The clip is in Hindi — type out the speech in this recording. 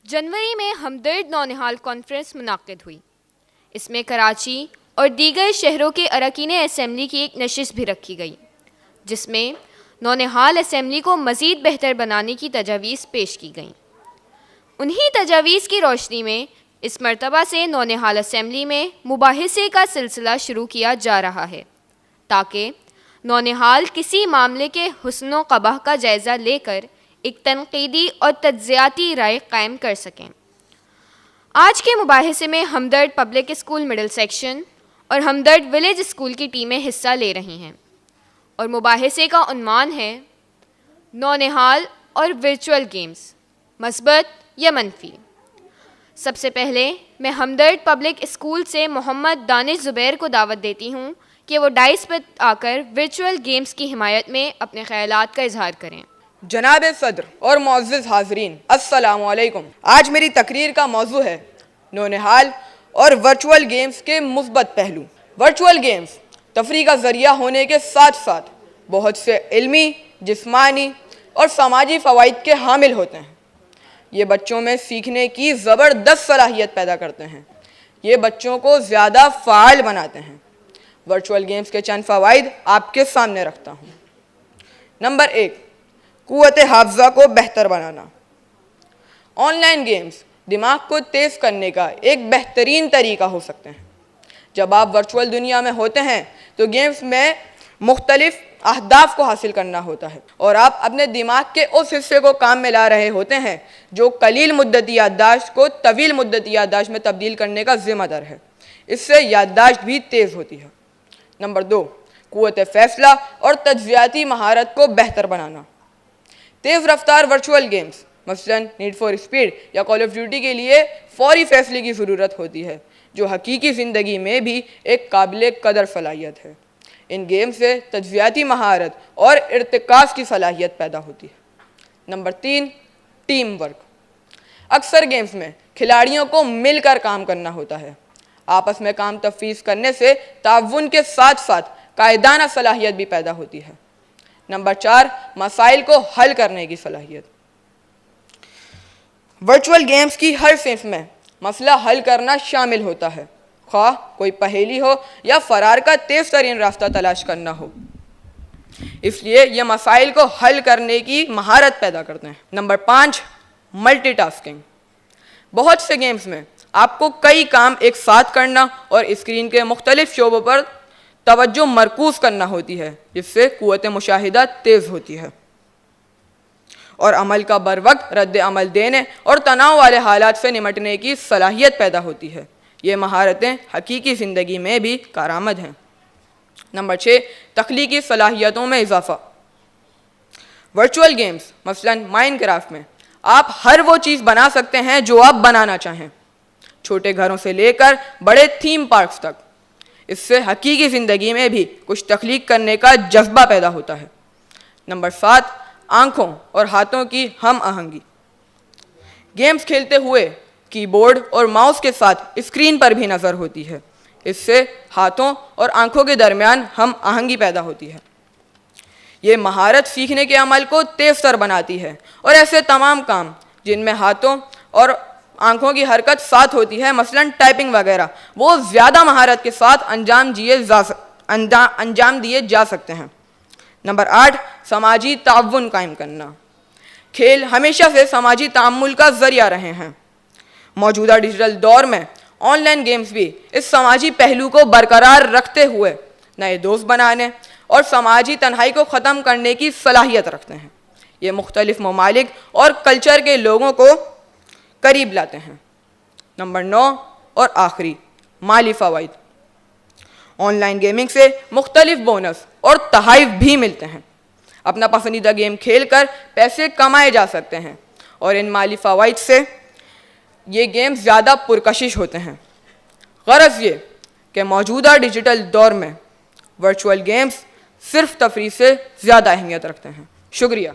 जनवरी में हमदर्द नौनिहाल कॉन्फ्रेंस मुनाकिद हुई। इसमें कराची और दीगर शहरों के अरकान असम्बली की एक नशिस्त भी रखी गई, जिसमें नौनिहाल असम्बली को मज़ीद बेहतर बनाने की तजावीज़ पेश की गईं। उन्हीं तजावीज़ की रोशनी में इस मरतबा से नौनिहाल असम्बली में मुबाहिसे का सिलसिला शुरू किया जा रहा है, ताकि नौनिहाल किसी मामले के हुस्न व क़बाह का जायज़ा लेकर एक तनक़ीदी और तज्ज़ियाती राय कायम कर सकें। आज के मुबाहिसे में हमदर्द पब्लिक स्कूल मिडिल सेक्शन और हमदर्द विलेज स्कूल की टीमें हिस्सा ले रही हैं और मुबाहिसे का उन्वान है नौनिहाल और वर्चुअल गेम्स, मस्बत या मनफी। सबसे पहले मैं हमदर्द पब्लिक स्कूल से मोहम्मद दानिश ज़ुबैर को दावत देती हूँ कि वो डाइस पर आकर वर्चुअल गेम्स की हिमायत में अपने ख़यालात का इजहार करें। जनाब सदर और मुअज़्ज़िज़ हाज़रीन, अस्सलामु अलैकुम। आज मेरी तकरीर का मौजू है नौनिहाल और वर्चुअल गेम्स के मुस्बत पहलू। वर्चुअल गेम्स तफरीह का ज़रिया होने के साथ साथ बहुत से इल्मी, जिस्मानी और समाजी फ़वाइद के हामिल होते हैं। ये बच्चों में सीखने की ज़बरदस्त सलाहियत पैदा करते हैं। ये बच्चों को ज़्यादा फ़ाल बनाते हैं। वर्चुअल गेम्स के चंद फ़वाइद आपके सामने रखता हूँ। नंबर 1, क़ुव्वत हाफ़ज़ा को बेहतर बनाना। ऑनलाइन गेम्स दिमाग को तेज़ करने का एक बेहतरीन तरीका हो सकते हैं। जब आप वर्चुअल दुनिया में होते हैं तो गेम्स में मुख्तलिफ अहदाफ को हासिल करना होता है और आप अपने दिमाग के उस हिस्से को काम में ला रहे होते हैं जो कलील मुद्दती याददाश्त को तवील मुद्दती याददाश्त में तब्दील करने का ज़िम्मेदार है। इससे याददाश्त भी तेज़ होती है। नंबर 2, क़ुव्वत फ़ैसला और तज्ज़ियाती महारत को बेहतर बनाना। तेज़ रफ्तार वर्चुअल गेम्स मसलन नीड फॉर स्पीड या कॉल ऑफ ड्यूटी के लिए फ़ौरी फ़ैसले की ज़रूरत होती है, जो हकीकी ज़िंदगी में भी एक काबिल कदर सलाहियत है। इन गेम से तज्ज़ियाती महारत और इर्तिकाज़ की सलाहियत पैदा होती है। Number 3, team work. अक्सर गेम्स में खिलाड़ियों को मिलकर काम करना होता है। आपस में काम तफ़वीज़ करने से ताउन के साथ साथ कायदाना सलाहियत भी पैदा होती है। नंबर 4, मसाइल को हल करने की सलाहियत। वर्चुअल गेम्स की हर सेंस में मसला हल करना शामिल होता है, ख्वाह कोई पहेली हो या फ़रार का तेज़ तरीन रास्ता तलाश करना हो। इसलिए यह मसाइल को हल करने की महारत पैदा करते हैं। Number 5, multitasking. बहुत से गेम्स में आपको कई काम एक साथ करना और स्क्रीन के मुख्तलिफ शोबों पर तवज्जो मरकूज़ करना होती है, जिससे क़ुव्वत मुशाहिदा तेज़ होती है और अमल का बर वक्त रद्द अमल देने और तनाव वाले हालात से निमटने की सलाहियत पैदा होती है। ये महारतें हकीकी ज़िंदगी में भी कारआमद हैं। नंबर 6, तख्लीकी सलाहियतों में इजाफ़ा। वर्चुअल गेम्स मसलन माइनक्राफ्ट में आप हर वो चीज़ बना सकते हैं जो आप बनाना चाहें, छोटे घरों से लेकर बड़े थीम पार्क्स तक। इससे हकीकी ज़िंदगी में भी कुछ तख्लीक करने का जज्बा पैदा होता है। नंबर 7, आँखों और हाथों की हम आहंगी। गेम्स खेलते हुए कीबोर्ड और माउस के साथ स्क्रीन पर भी नज़र होती है। इससे हाथों और आँखों के दरमियान हम आहंगी पैदा होती है। ये महारत सीखने के अमल को तेज़ तर बनाती है और ऐसे तमाम काम जिनमें हाथों और आँखों की हरकत साथ होती है, मसलन टाइपिंग वगैरह, वो ज़्यादा महारत के साथ अंजाम दिए जा सकते हैं। नंबर 8, समाजी ताउन कायम करना। खेल हमेशा से समाजी तामुल का ज़रिया रहे हैं। मौजूदा डिजिटल दौर में ऑनलाइन गेम्स भी इस समाजी पहलू को बरकरार रखते हुए नए दोस्त बनाने और समाजी तन्हाई को ख़त्म करने की सलाहियत रखते हैं। ये मुख्तलिफ ममालिक और कल्चर के लोगों को करीब लाते हैं। नंबर 9 और आखिरी, माली फ़वाइद। ऑनलाइन गेमिंग से मुख्तलिफ बोनस और तहाइफ भी मिलते हैं। अपना पसंदीदा गेम खेलकर पैसे कमाए जा सकते हैं और इन माली फ़वाइद से ये गेम्स ज़्यादा पुरकशिश होते हैं। ग़रज़ ये कि मौजूदा डिजिटल दौर में वर्चुअल गेम्स सिर्फ तफरीह से ज़्यादा अहमियत रखते हैं। शुक्रिया।